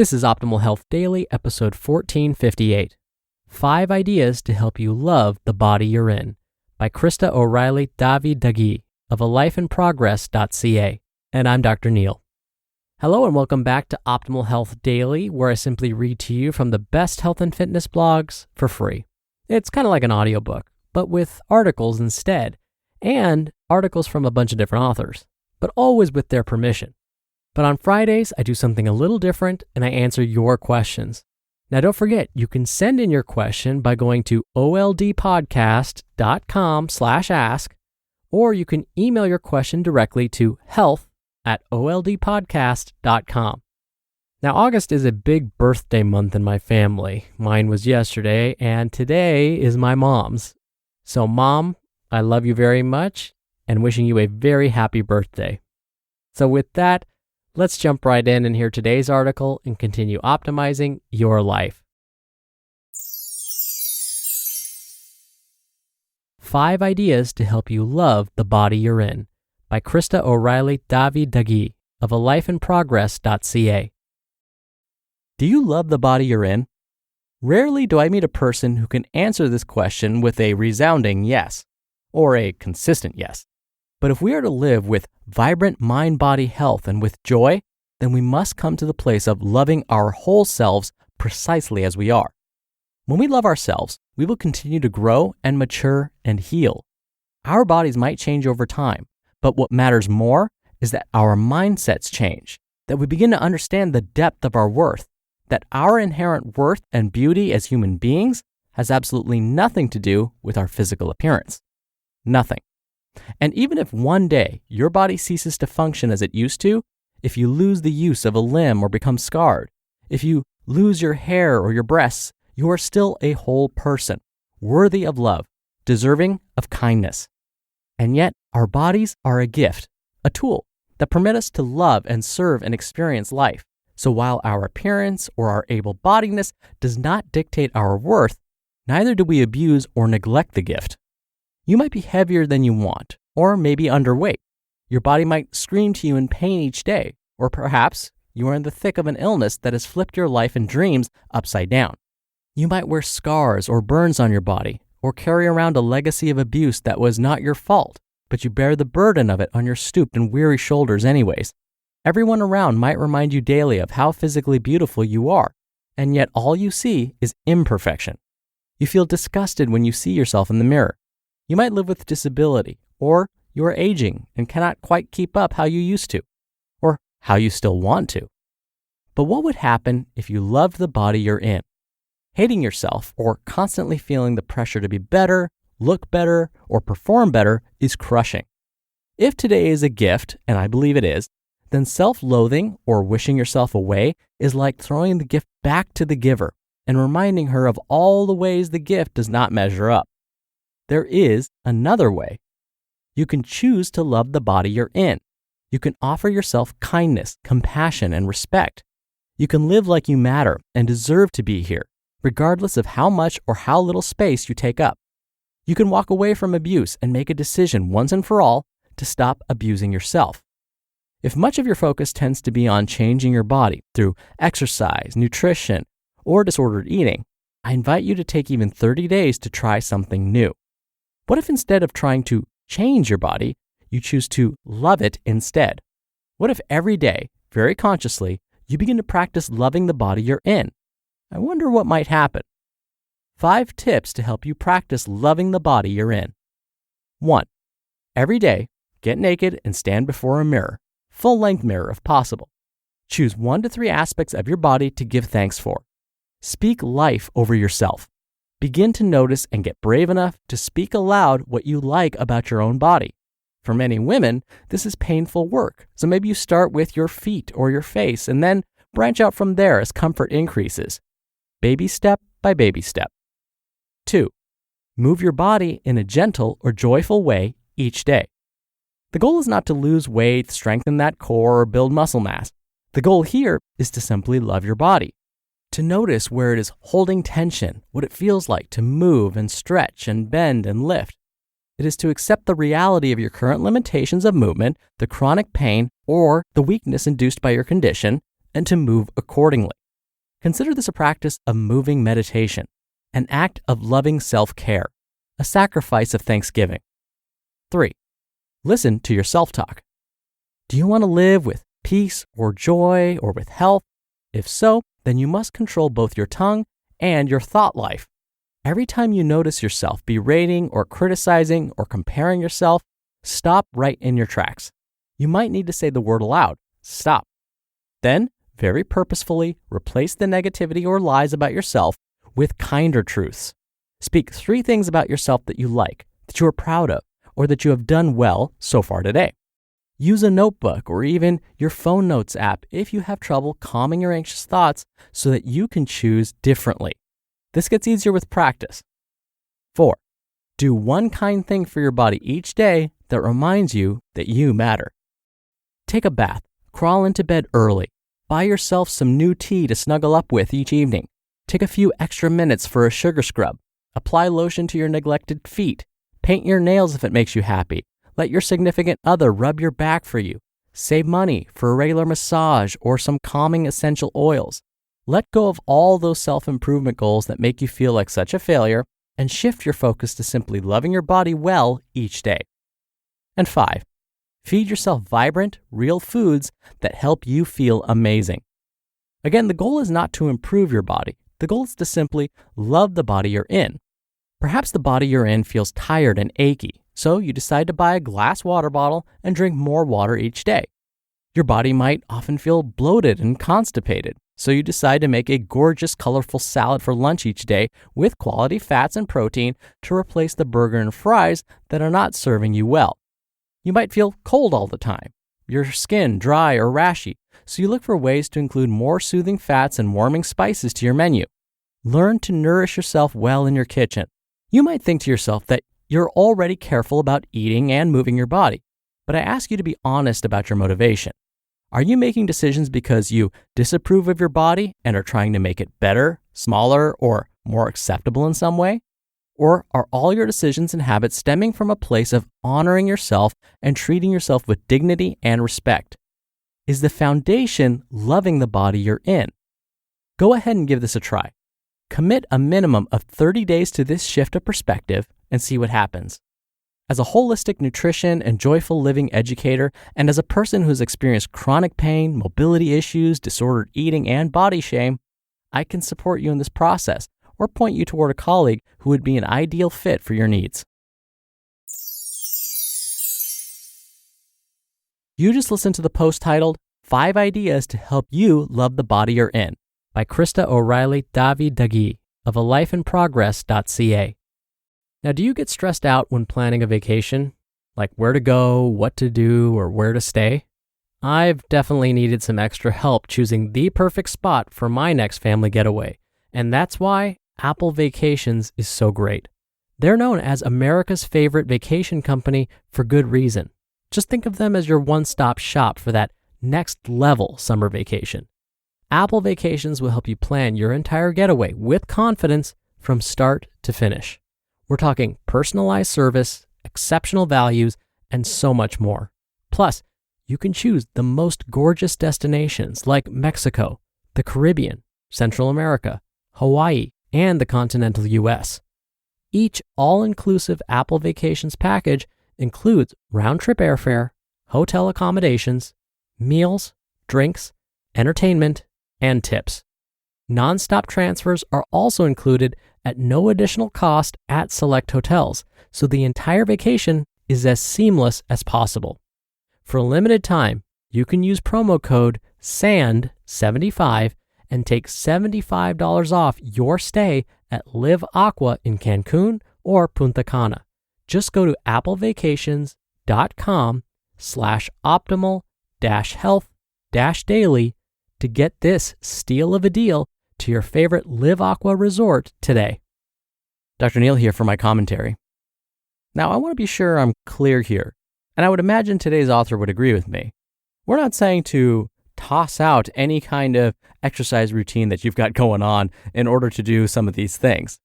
This is Optimal Health Daily, episode 1458. 5 Ideas to Help You Love the Body You're In, by Krista O'Reilly Davi-Dagui of alifeinprogress.ca. And I'm Dr. Neil. Hello and welcome back to Optimal Health Daily, where I simply read to you from the best health and fitness blogs for free. It's kind of like an audiobook, but with articles instead, and articles from a bunch of different authors, but always with their permission. But on Fridays, I do something a little different and I answer your questions. Now don't forget, you can send in your question by going to oldpodcast.com/ask, or you can email your question directly to health@oldpodcast.com. Now August is a big birthday month in my family. Mine was yesterday and today is my mom's. So Mom, I love you very much and wishing you a very happy birthday. So with that, let's jump right in and hear today's article and continue optimizing your life. 5 Ideas to Help You Love the Body You're In, by Krista O'Reilly Davi-Dagui of alifeinprogress.ca. Do you love the body you're in? Rarely do I meet a person who can answer this question with a resounding yes, or a consistent yes. But if we are to live with vibrant mind-body health and with joy, then we must come to the place of loving our whole selves precisely as we are. When we love ourselves, we will continue to grow and mature and heal. Our bodies might change over time, but what matters more is that our mindsets change, that we begin to understand the depth of our worth, that our inherent worth and beauty as human beings has absolutely nothing to do with our physical appearance. Nothing. And even if one day your body ceases to function as it used to, if you lose the use of a limb or become scarred, if you lose your hair or your breasts, you are still a whole person, worthy of love, deserving of kindness. And yet, our bodies are a gift, a tool that permit us to love and serve and experience life. So while our appearance or our able-bodiedness does not dictate our worth, neither do we abuse or neglect the gift. You might be heavier than you want, or maybe underweight. Your body might scream to you in pain each day, or perhaps you are in the thick of an illness that has flipped your life and dreams upside down. You might wear scars or burns on your body, or carry around a legacy of abuse that was not your fault, but you bear the burden of it on your stooped and weary shoulders anyways. Everyone around might remind you daily of how physically beautiful you are, and yet all you see is imperfection. You feel disgusted when you see yourself in the mirror. You might live with disability, or you are aging and cannot quite keep up how you used to, or how you still want to. But what would happen if you loved the body you're in? Hating yourself or constantly feeling the pressure to be better, look better, or perform better is crushing. If today is a gift, and I believe it is, then self-loathing or wishing yourself away is like throwing the gift back to the giver and reminding her of all the ways the gift does not measure up. There is another way. You can choose to love the body you're in. You can offer yourself kindness, compassion, and respect. You can live like you matter and deserve to be here, regardless of how much or how little space you take up. You can walk away from abuse and make a decision once and for all to stop abusing yourself. If much of your focus tends to be on changing your body through exercise, nutrition, or disordered eating, I invite you to take even 30 days to try something new. What if instead of trying to change your body, you choose to love it instead? What if every day, very consciously, you begin to practice loving the body you're in? I wonder what might happen. 5 tips to help you practice loving the body you're in. 1. Every day, get naked and stand before a mirror, full-length mirror if possible. Choose 1 to 3 aspects of your body to give thanks for. Speak life over yourself. Begin to notice and get brave enough to speak aloud what you like about your own body. For many women, this is painful work, so maybe you start with your feet or your face and then branch out from there as comfort increases. Baby step by baby step. 2. Move your body in a gentle or joyful way each day. The goal is not to lose weight, strengthen that core, or build muscle mass. The goal here is to simply love your body. To notice where it is holding tension, what it feels like to move and stretch and bend and lift. It is to accept the reality of your current limitations of movement, the chronic pain, or the weakness induced by your condition, and to move accordingly. Consider this a practice of moving meditation, an act of loving self-care, a sacrifice of thanksgiving. 3. Listen to your self-talk. Do you want to live with peace or joy or with health? If so, then you must control both your tongue and your thought life. Every time you notice yourself berating or criticizing or comparing yourself, stop right in your tracks. You might need to say the word aloud, stop. Then, very purposefully, replace the negativity or lies about yourself with kinder truths. Speak 3 things about yourself that you like, that you are proud of, or that you have done well so far today. Use a notebook or even your phone notes app if you have trouble calming your anxious thoughts so that you can choose differently. This gets easier with practice. 4. Do one kind thing for your body each day that reminds you that you matter. Take a bath, crawl into bed early, buy yourself some new tea to snuggle up with each evening. Take a few extra minutes for a sugar scrub. Apply lotion to your neglected feet. Paint your nails if it makes you happy. Let your significant other rub your back for you. Save money for a regular massage or some calming essential oils. Let go of all those self-improvement goals that make you feel like such a failure and shift your focus to simply loving your body well each day. And 5, feed yourself vibrant, real foods that help you feel amazing. Again, the goal is not to improve your body. The goal is to simply love the body you're in. Perhaps the body you're in feels tired and achy, so you decide to buy a glass water bottle and drink more water each day. Your body might often feel bloated and constipated, so you decide to make a gorgeous, colorful salad for lunch each day with quality fats and protein to replace the burger and fries that are not serving you well. You might feel cold all the time, your skin dry or rashy, so you look for ways to include more soothing fats and warming spices to your menu. Learn to nourish yourself well in your kitchen. You might think to yourself that you're already careful about eating and moving your body, but I ask you to be honest about your motivation. Are you making decisions because you disapprove of your body and are trying to make it better, smaller, or more acceptable in some way? Or are all your decisions and habits stemming from a place of honoring yourself and treating yourself with dignity and respect? Is the foundation loving the body you're in? Go ahead and give this a try. Commit a minimum of 30 days to this shift of perspective and see what happens. As a holistic nutrition and joyful living educator, and as a person who's experienced chronic pain, mobility issues, disordered eating, and body shame, I can support you in this process or point you toward a colleague who would be an ideal fit for your needs. You just listened to the post titled 5 Ideas to Help You Love the Body You're In by Krista O'Reilly-Dagi of alifeinprogress.ca. Now, do you get stressed out when planning a vacation? Like where to go, what to do, or where to stay? I've definitely needed some extra help choosing the perfect spot for my next family getaway, and that's why Apple Vacations is so great. They're known as America's favorite vacation company for good reason. Just think of them as your one-stop shop for that next level summer vacation. Apple Vacations will help you plan your entire getaway with confidence from start to finish. We're talking personalized service, exceptional values, and so much more. Plus, you can choose the most gorgeous destinations like Mexico, the Caribbean, Central America, Hawaii, and the continental US. Each all-inclusive Apple Vacations package includes round-trip airfare, hotel accommodations, meals, drinks, entertainment, and tips. Non-stop transfers are also included at no additional cost at select hotels, so the entire vacation is as seamless as possible. For a limited time, you can use promo code SAND75 and take $75 off your stay at Live Aqua in Cancun or Punta Cana. Just go to applevacations.com/optimal-health-daily to get this steal of a deal to your favorite Live Aqua resort today. Dr. Neil here for my commentary. Now, I want to be sure I'm clear here, and I would imagine today's author would agree with me. We're not saying to toss out any kind of exercise routine that you've got going on in order to do some of these things.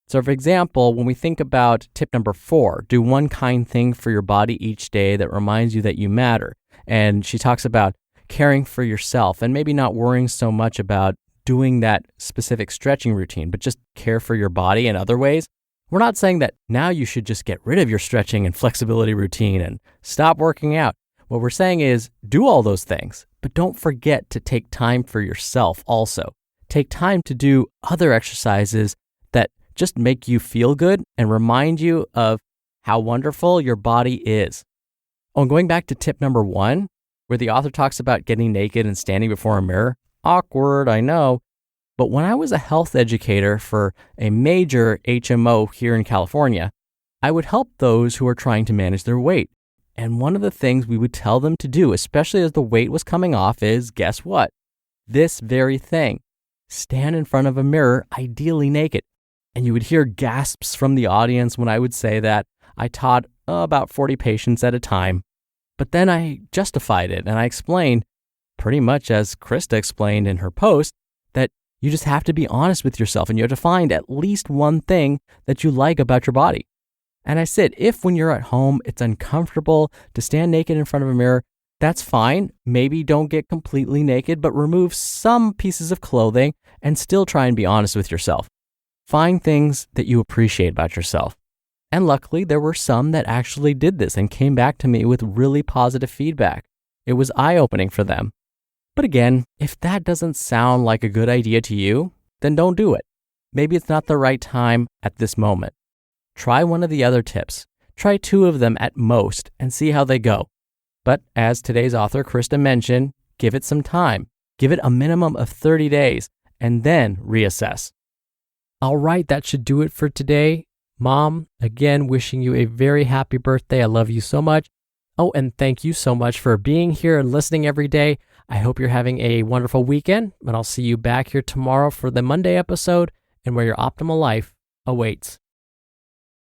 So, for example, when we think about tip number 4, do one kind thing for your body each day that reminds you that you matter. And she talks about caring for yourself and maybe not worrying so much about doing that specific stretching routine, but just care for your body in other ways. We're not saying that now you should just get rid of your stretching and flexibility routine and stop working out. What we're saying is do all those things, but don't forget to take time for yourself also. Take time to do other exercises that just make you feel good and remind you of how wonderful your body is. Oh, and going back to tip number 1, where the author talks about getting naked and standing before a mirror. Awkward, I know. But when I was a health educator for a major HMO here in California, I would help those who are trying to manage their weight. And one of the things we would tell them to do, especially as the weight was coming off, is guess what? This very thing. Stand in front of a mirror, ideally naked. And you would hear gasps from the audience when I would say that. I taught about 40 patients at a time. But then I justified it and I explained, pretty much as Krista explained in her post, that you just have to be honest with yourself and you have to find at least one thing that you like about your body. And I said, if when you're at home, it's uncomfortable to stand naked in front of a mirror, that's fine. Maybe don't get completely naked, but remove some pieces of clothing and still try and be honest with yourself. Find things that you appreciate about yourself. And luckily, there were some that actually did this and came back to me with really positive feedback. It was eye-opening for them. But again, if that doesn't sound like a good idea to you, then don't do it. Maybe it's not the right time at this moment. Try one of the other tips. Try 2 of them at most and see how they go. But as today's author, Krista, mentioned, give it some time. Give it a minimum of 30 days and then reassess. All right, that should do it for today. Mom, again, wishing you a very happy birthday. I love you so much. Oh, and thank you so much for being here and listening every day. I hope you're having a wonderful weekend, and I'll see you back here tomorrow for the Monday episode and where your optimal life awaits.